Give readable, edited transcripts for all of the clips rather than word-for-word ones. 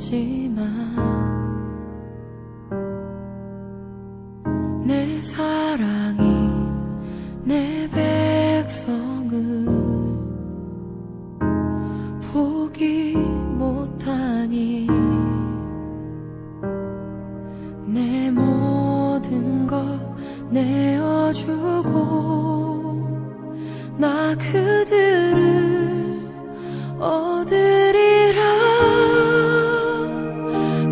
없지만 내 사랑이 내 백성을 포기 못하니 내 모든 것 내어주고 나 그들을 얻으리라.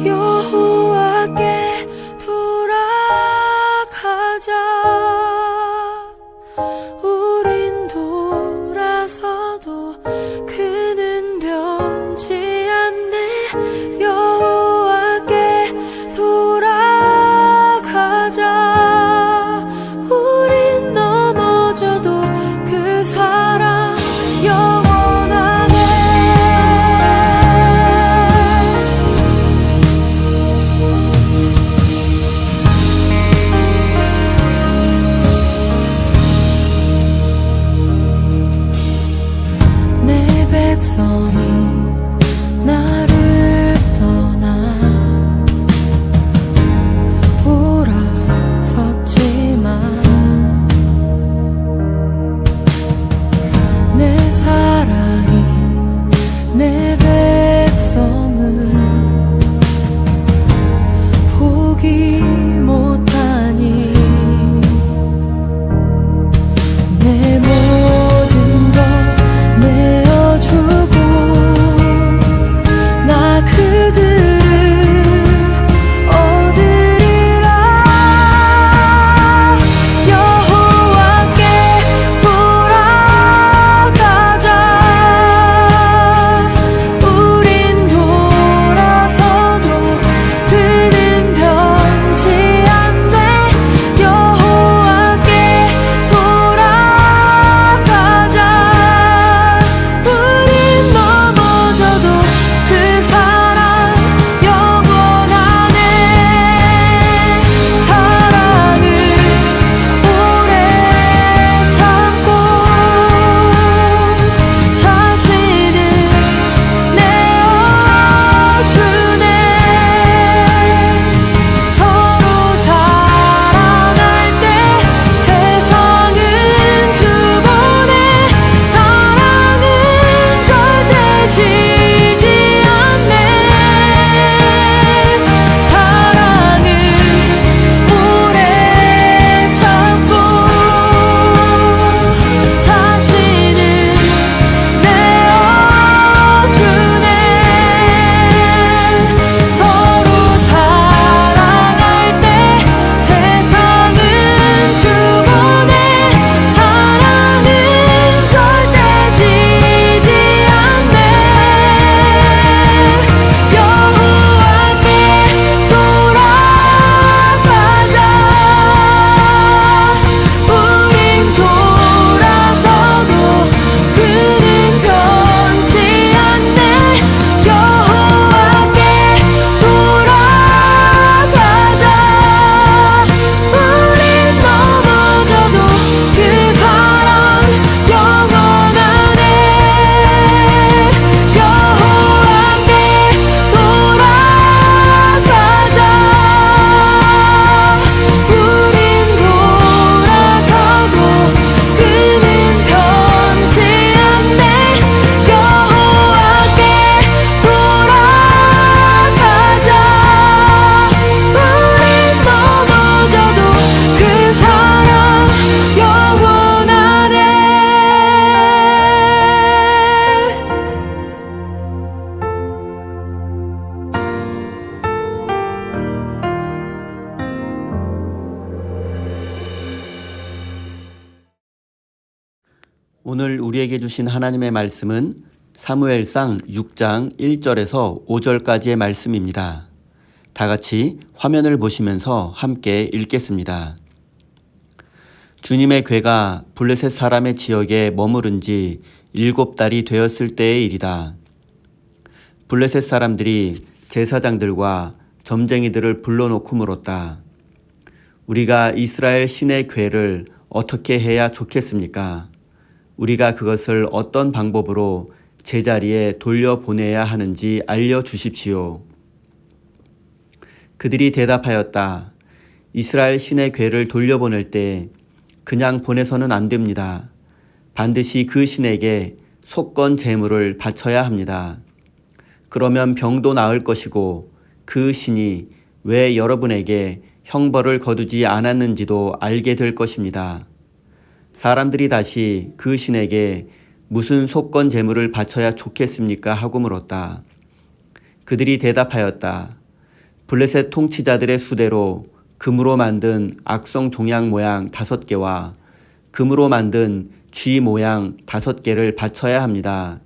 여호와께 돌아가자. 우린 돌아서도 그는 변치 않네. 여호와께 돌아가자. 우린 넘어져도 그 사랑 영원하네. 내 백성이 나를 떠나 돌아섰지만 내 사랑이 내 백성을 포기 못하니 내 모든 것 내어주고 나 그들을 얻으리라. 여호와께 돌아가자. 우린 돌아서도 그는 변치 않네. 여호와께 돌아가자. 우린 넘어져도 그 사랑 영원하네. 사랑을 오래 참고 자신을 내어주네. 서로 사랑할 때 세상은 주보네. 사랑은 절대 지지 않네. 사랑을 오래 참고 자신을 내어주네. 서로 사랑할 때 세상은 주보네. 사랑은 절대 지지 않네. 여호와께 돌아가자. 우린 돌아서도 그는 변치 않네. 여호와께 돌아가자. 우린 넘어져도 그 사랑 영원하네. 여호와께 돌아가자. 우린 돌아서도 그는 변치 않네. 여호와께 돌아가자. 우린 넘어져도 그 사랑 영원하네. 오늘 우리에게 주신 하나님의 말씀은 사무엘상 6장 1절에서 5절까지의 말씀입니다. 다 같이 화면을 보시면서 함께 읽겠습니다. 주님의 궤가 블레셋 사람의 지역에 머무른 지 7달이 되었을 때의 일이다. 블레셋 사람들이 제사장들과 점쟁이들을 불러놓고 물었다. 우리가 이스라엘 신의 궤를 어떻게 해야 좋겠습니까? 우리가 그것을 어떤 방법으로 제자리에 돌려보내야 하는지 알려주십시오. 그들이 대답하였다. 이스라엘 신의 궤를 돌려보낼 때 그냥 보내서는 안 됩니다. 반드시 그 신에게 속건 제물을 바쳐야 합니다. 그러면 병도 나을 것이고 그 신이 왜 여러분에게 형벌을 거두지 않았는지도 알게 될 것입니다. 사람들이 다시 그 신에게 무슨 속건 제물을 바쳐야 좋겠습니까? 하고 물었다. 그들이 대답하였다. 블레셋 통치자들의 수대로 금으로 만든 악성 종양 모양 5개와 금으로 만든 쥐 모양 5개를 바쳐야 합니다.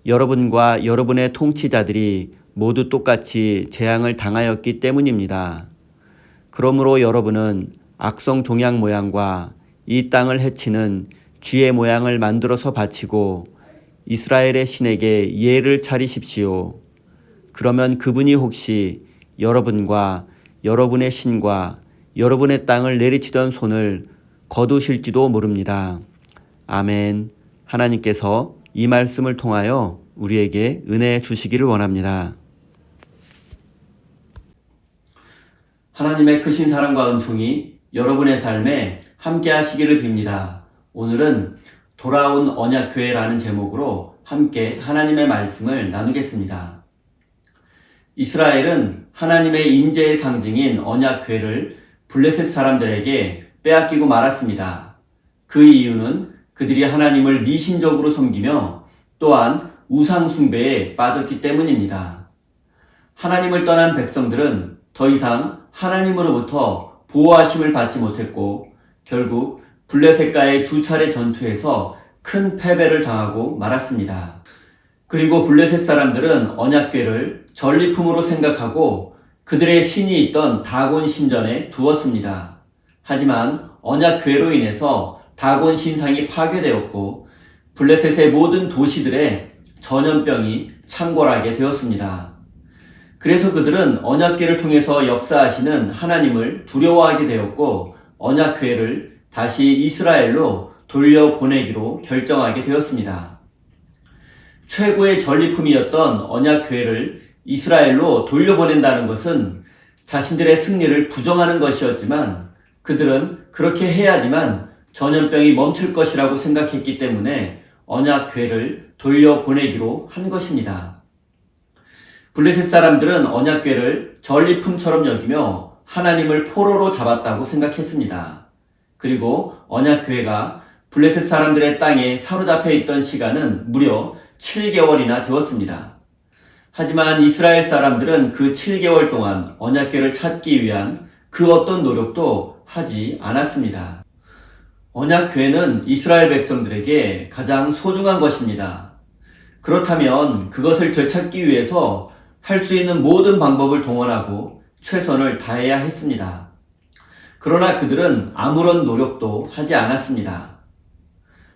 여러분과 여러분의 통치자들이 모두 똑같이 재앙을 당하였기 때문입니다. 그러므로 여러분은 악성 종양 모양과 이 땅을 해치는 쥐의 모양을 만들어서 바치고 이스라엘의 신에게 예를 차리십시오. 그러면 그분이 혹시 여러분과 여러분의 신과 여러분의 땅을 내리치던 손을 거두실지도 모릅니다. 아멘. 하나님께서 이 말씀을 통하여 우리에게 은혜 주시기를 원합니다. 하나님의 크신 사랑과 은총이 여러분의 삶에 함께 하시기를 빕니다. 오늘은 돌아온 언약궤라는 제목으로 함께 하나님의 말씀을 나누겠습니다. 이스라엘은 하나님의 임재의 상징인 언약궤를 블레셋 사람들에게 빼앗기고 말았습니다. 그 이유는 그들이 하나님을 미신적으로 섬기며 또한 우상 숭배에 빠졌기 때문입니다. 하나님을 떠난 백성들은 더 이상 하나님으로부터 보호하심을 받지 못했고 결국 블레셋과의 2차례 전투에서 큰 패배를 당하고 말았습니다. 그리고 블레셋 사람들은 언약궤를 전리품으로 생각하고 그들의 신이 있던 다곤 신전에 두었습니다. 하지만 언약궤로 인해서 다곤 신상이 파괴되었고 블레셋의 모든 도시들에 전염병이 창궐하게 되었습니다. 그래서 그들은 언약궤를 통해서 역사하시는 하나님을 두려워하게 되었고 언약궤를 다시 이스라엘로 돌려보내기로 결정하게 되었습니다. 최고의 전리품이었던 언약궤를 이스라엘로 돌려보낸다는 것은 자신들의 승리를 부정하는 것이었지만 그들은 그렇게 해야지만 전염병이 멈출 것이라고 생각했기 때문에 언약궤를 돌려보내기로 한 것입니다. 블레셋 사람들은 언약궤를 전리품처럼 여기며 하나님을 포로로 잡았다고 생각했습니다. 그리고 언약궤가 블레셋 사람들의 땅에 사로잡혀 있던 시간은 무려 7개월이나 되었습니다. 하지만 이스라엘 사람들은 그 7개월 동안 언약궤를 찾기 위한 그 어떤 노력도 하지 않았습니다. 언약궤는 이스라엘 백성들에게 가장 소중한 것입니다. 그렇다면 그것을 되찾기 위해서 할 수 있는 모든 방법을 동원하고 최선을 다해야 했습니다. 그러나 그들은 아무런 노력도 하지 않았습니다.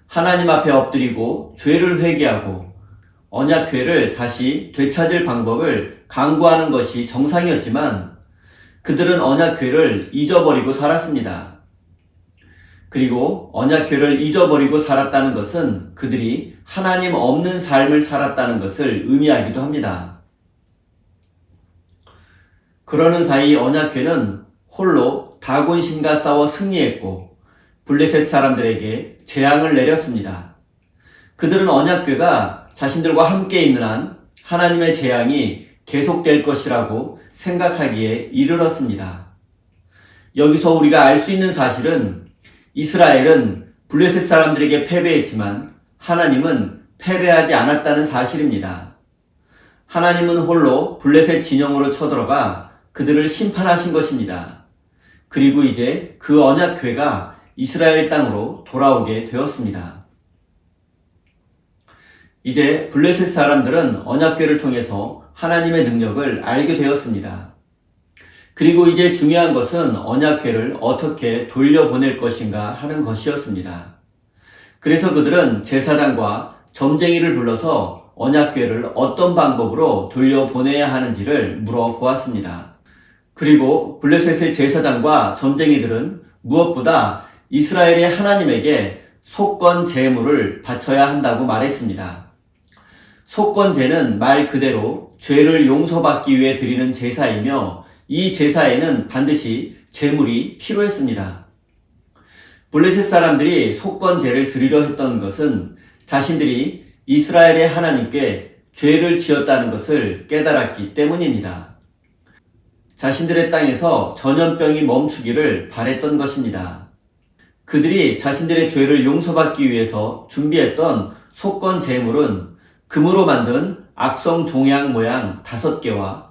하나님 앞에 엎드리고 죄를 회개하고 언약궤를 다시 되찾을 방법을 강구하는 것이 정상이었지만 그들은 언약궤를 잊어버리고 살았습니다. 그리고 언약궤를 잊어버리고 살았다는 것은 그들이 하나님 없는 삶을 살았다는 것을 의미하기도 합니다. 그러는 사이 언약궤는 홀로 다곤신과 싸워 승리했고 블레셋 사람들에게 재앙을 내렸습니다. 그들은 언약궤가 자신들과 함께 있는 한 하나님의 재앙이 계속될 것이라고 생각하기에 이르렀습니다. 여기서 우리가 알 수 있는 사실은 이스라엘은 블레셋 사람들에게 패배했지만 하나님은 패배하지 않았다는 사실입니다. 하나님은 홀로 블레셋 진영으로 쳐들어가 그들을 심판하신 것입니다. 그리고 이제 그 언약궤가 이스라엘 땅으로 돌아오게 되었습니다. 이제 블레셋 사람들은 언약궤를 통해서 하나님의 능력을 알게 되었습니다. 그리고 이제 중요한 것은 언약궤를 어떻게 돌려보낼 것인가 하는 것이었습니다. 그래서 그들은 제사장과 점쟁이를 불러서 언약궤를 어떤 방법으로 돌려보내야 하는지를 물어보았습니다. 그리고 블레셋의 제사장과 점쟁이들은 무엇보다 이스라엘의 하나님에게 속건 제물을 바쳐야 한다고 말했습니다. 속건제는 말 그대로 죄를 용서받기 위해 드리는 제사이며 이 제사에는 반드시 제물이 필요했습니다. 블레셋 사람들이 속건제를 드리려 했던 것은 자신들이 이스라엘의 하나님께 죄를 지었다는 것을 깨달았기 때문입니다. 자신들의 땅에서 전염병이 멈추기를 바랬던 것입니다. 그들이 자신들의 죄를 용서받기 위해서 준비했던 속건 제물은 금으로 만든 악성 종양 모양 5개와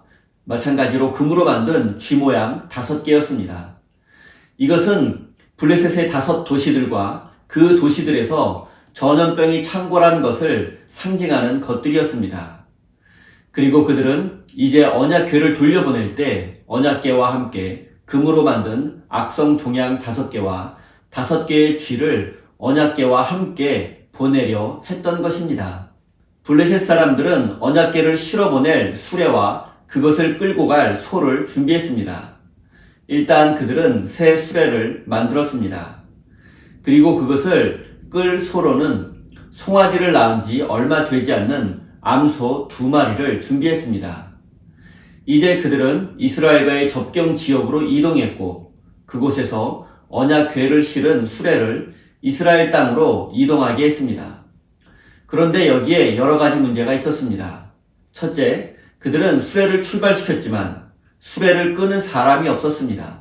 마찬가지로 금으로 만든 쥐 모양 5개였습니다. 이것은 블레셋의 5도시들과 그 도시들에서 전염병이 창궐한 것을 상징하는 것들이었습니다. 그리고 그들은 이제 언약궤를 돌려보낼 때 언약궤와 함께 금으로 만든 악성 종양 5개와 5개의 쥐를 언약궤와 함께 보내려 했던 것입니다. 블레셋 사람들은 언약궤를 실어보낼 수레와 그것을 끌고 갈 소를 준비했습니다. 일단 그들은 새 수레를 만들었습니다. 그리고 그것을 끌 소로는 송아지를 낳은 지 얼마 되지 않는 암소 2마리를 준비했습니다. 이제 그들은 이스라엘과의 접경 지역으로 이동했고 그곳에서 언약궤를 실은 수레를 이스라엘 땅으로 이동하게 했습니다. 그런데 여기에 여러 가지 문제가 있었습니다. 첫째, 그들은 수레를 출발시켰지만 수레를 끄는 사람이 없었습니다.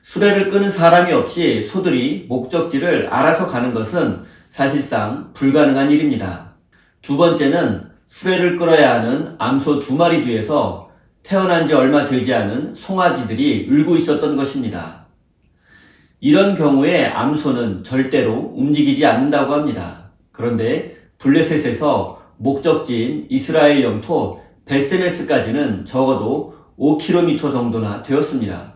수레를 끄는 사람이 없이 소들이 목적지를 알아서 가는 것은 사실상 불가능한 일입니다. 두 번째는 수레를 끌어야 하는 암소 2마리 뒤에서 태어난 지 얼마 되지 않은 송아지들이 울고 있었던 것입니다. 이런 경우에 암소는 절대로 움직이지 않는다고 합니다. 그런데 블레셋에서 목적지인 이스라엘 영토 벳세메스까지는 적어도 5km 정도나 되었습니다.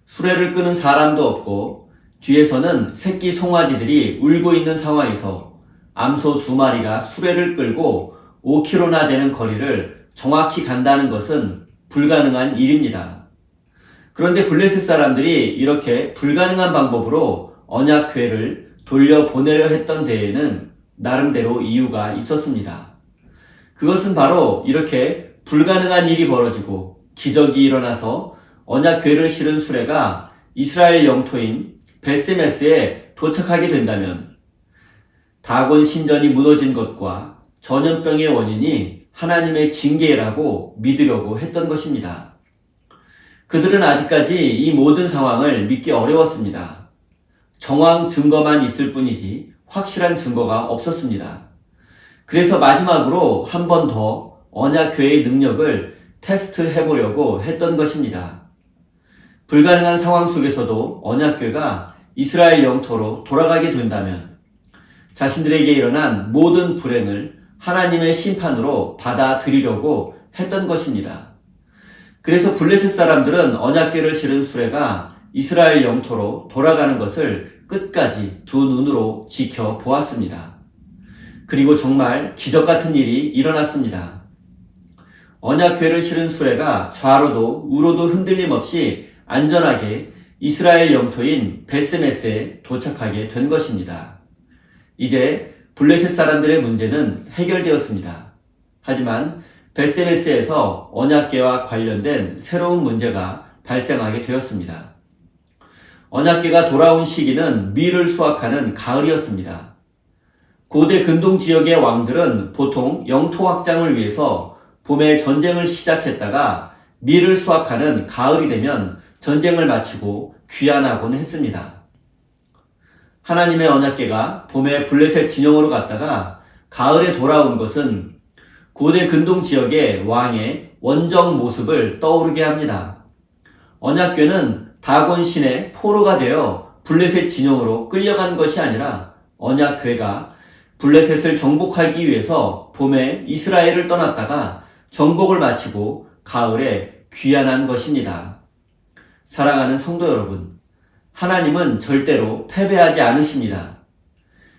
수레를 끄는 사람도 없고 뒤에서는 새끼 송아지들이 울고 있는 상황에서 암소 2마리가 수레를 끌고 5km나 되는 거리를 정확히 간다는 것은 불가능한 일입니다. 그런데 블레셋 사람들이 이렇게 불가능한 방법으로 언약궤를 돌려보내려 했던 데에는 나름대로 이유가 있었습니다. 그것은 바로 이렇게 불가능한 일이 벌어지고 기적이 일어나서 언약궤를 실은 수레가 이스라엘 영토인 벳세메스에 도착하게 된다면 다곤 신전이 무너진 것과 전염병의 원인이 하나님의 징계라고 믿으려고 했던 것입니다. 그들은 아직까지 이 모든 상황을 믿기 어려웠습니다. 정황 증거만 있을 뿐이지 확실한 증거가 없었습니다. 그래서 마지막으로 한 번 더 언약궤의 능력을 테스트해보려고 했던 것입니다. 불가능한 상황 속에서도 언약궤가 이스라엘 영토로 돌아가게 된다면 자신들에게 일어난 모든 불행을 하나님의 심판으로 받아들이려고 했던 것입니다. 그래서 블레셋 사람들은 언약궤를 실은 수레가 이스라엘 영토로 돌아가는 것을 끝까지 두 눈으로 지켜보았습니다. 그리고 정말 기적 같은 일이 일어났습니다. 언약궤를 실은 수레가 좌로도 우로도 흔들림 없이 안전하게 이스라엘 영토인 벳세메스에 도착하게 된 것입니다. 이제 블레셋 사람들의 문제는 해결되었습니다. 하지만 벳세메스에서 언약궤와 관련된 새로운 문제가 발생하게 되었습니다. 언약궤가 돌아온 시기는 밀을 수확하는 가을이었습니다. 고대 근동 지역의 왕들은 보통 영토 확장을 위해서 봄에 전쟁을 시작했다가 밀을 수확하는 가을이 되면 전쟁을 마치고 귀환하곤 했습니다. 하나님의 언약궤가 봄에 블레셋 진영으로 갔다가 가을에 돌아온 것은 고대 근동 지역의 왕의 원정 모습을 떠오르게 합니다. 언약궤는 다곤 신의 포로가 되어 블레셋 진영으로 끌려간 것이 아니라 언약궤가 블레셋을 정복하기 위해서 봄에 이스라엘을 떠났다가 정복을 마치고 가을에 귀환한 것입니다. 사랑하는 성도 여러분, 하나님은 절대로 패배하지 않으십니다.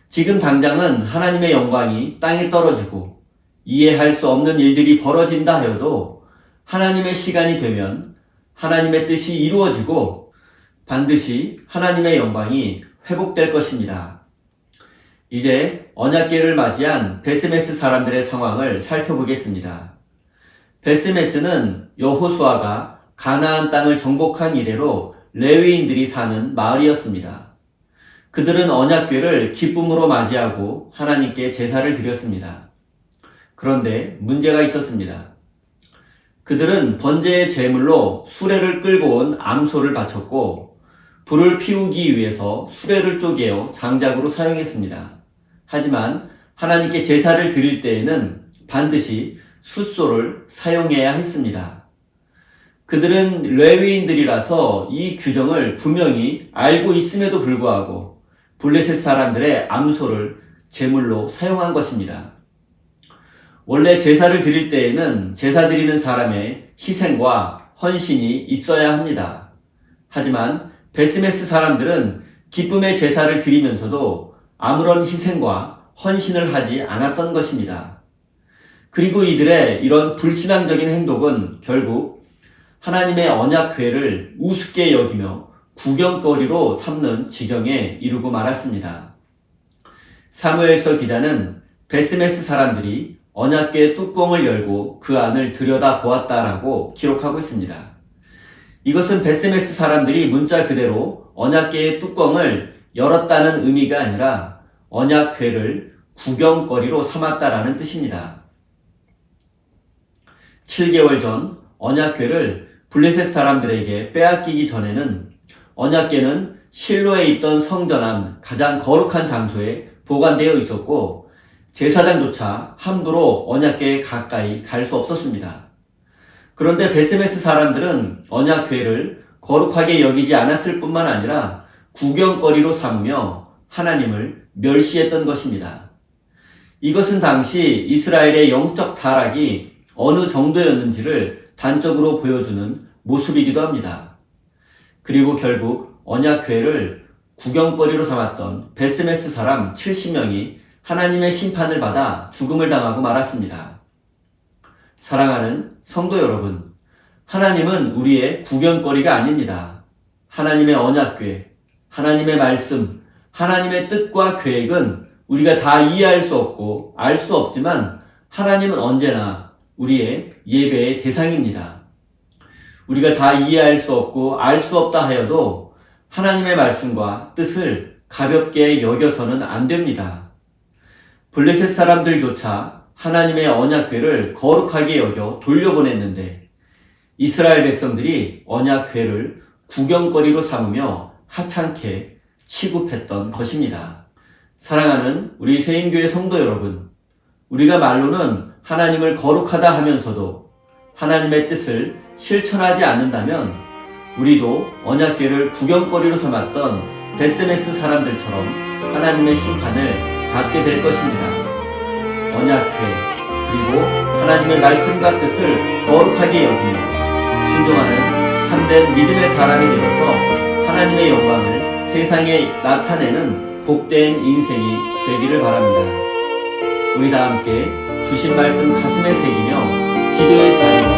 지금 당장은 하나님의 영광이 땅에 떨어지고 이해할 수 없는 일들이 벌어진다 하여도 하나님의 시간이 되면 하나님의 뜻이 이루어지고 반드시 하나님의 영광이 회복될 것입니다. 이제 언약궤를 맞이한 벳세메스 사람들의 상황을 살펴보겠습니다. 벳세메스는 여호수아가 가나안 땅을 정복한 이래로 레위인들이 사는 마을이었습니다. 그들은 언약궤를 기쁨으로 맞이하고 하나님께 제사를 드렸습니다. 그런데 문제가 있었습니다. 그들은 번제의 제물로 수레를 끌고 온 암소를 바쳤고 불을 피우기 위해서 수레를 쪼개어 장작으로 사용했습니다. 하지만 하나님께 제사를 드릴 때에는 반드시 숫소를 사용해야 했습니다. 그들은 레위인들이라서 이 규정을 분명히 알고 있음에도 불구하고 블레셋 사람들의 암소를 제물로 사용한 것입니다. 원래 제사를 드릴 때에는 제사 드리는 사람의 희생과 헌신이 있어야 합니다. 하지만 베스메스 사람들은 기쁨의 제사를 드리면서도 아무런 희생과 헌신을 하지 않았던 것입니다. 그리고 이들의 이런 불신앙적인 행동은 결국 하나님의 언약궤를 우습게 여기며 구경거리로 삼는 지경에 이르고 말았습니다. 사무엘서 기자는 베스메스 사람들이 언약궤 뚜껑을 열고 그 안을 들여다보았다라고 기록하고 있습니다. 이것은 베스메스 사람들이 문자 그대로 언약궤의 뚜껑을 열었다는 의미가 아니라 언약궤를 구경거리로 삼았다라는 뜻입니다. 7개월 전 언약궤를 블레셋 사람들에게 빼앗기기 전에는 언약궤는 실로에 있던 성전 안 가장 거룩한 장소에 보관되어 있었고 제사장조차 함부로 언약궤에 가까이 갈 수 없었습니다. 그런데 베스메스 사람들은 언약궤를 거룩하게 여기지 않았을 뿐만 아니라 구경거리로 삼으며 하나님을 멸시했던 것입니다. 이것은 당시 이스라엘의 영적 타락이 어느 정도였는지를 단적으로 보여주는 모습이기도 합니다. 그리고 결국 언약궤를 구경거리로 삼았던 베스메스 사람 70명이 하나님의 심판을 받아 죽음을 당하고 말았습니다. 사랑하는 성도 여러분, 하나님은 우리의 구경거리가 아닙니다. 하나님의 언약궤, 하나님의 말씀, 하나님의 뜻과 계획은 우리가 다 이해할 수 없고 알 수 없지만 하나님은 언제나 우리의 예배의 대상입니다. 우리가 다 이해할 수 없고 알 수 없다 하여도 하나님의 말씀과 뜻을 가볍게 여겨서는 안 됩니다. 블레셋 사람들조차 하나님의 언약궤를 거룩하게 여겨 돌려보냈는데 이스라엘 백성들이 언약궤를 구경거리로 삼으며 하찮게 취급했던 것입니다. 사랑하는 우리 세인교회 성도 여러분, 우리가 말로는 하나님을 거룩하다 하면서도 하나님의 뜻을 실천하지 않는다면 우리도 언약궤를 구경거리로 삼았던 베스메스 사람들처럼 하나님의 심판을 받게 될 것입니다. 언약궤 그리고 하나님의 말씀과 뜻을 거룩하게 여기며 순종하는 참된 믿음의 사람이 되어서 하나님의 영광을 세상에 나타내는 복된 인생이 되기를 바랍니다. 우리 다 함께 주신 말씀 가슴에 새기며 기도의 자리로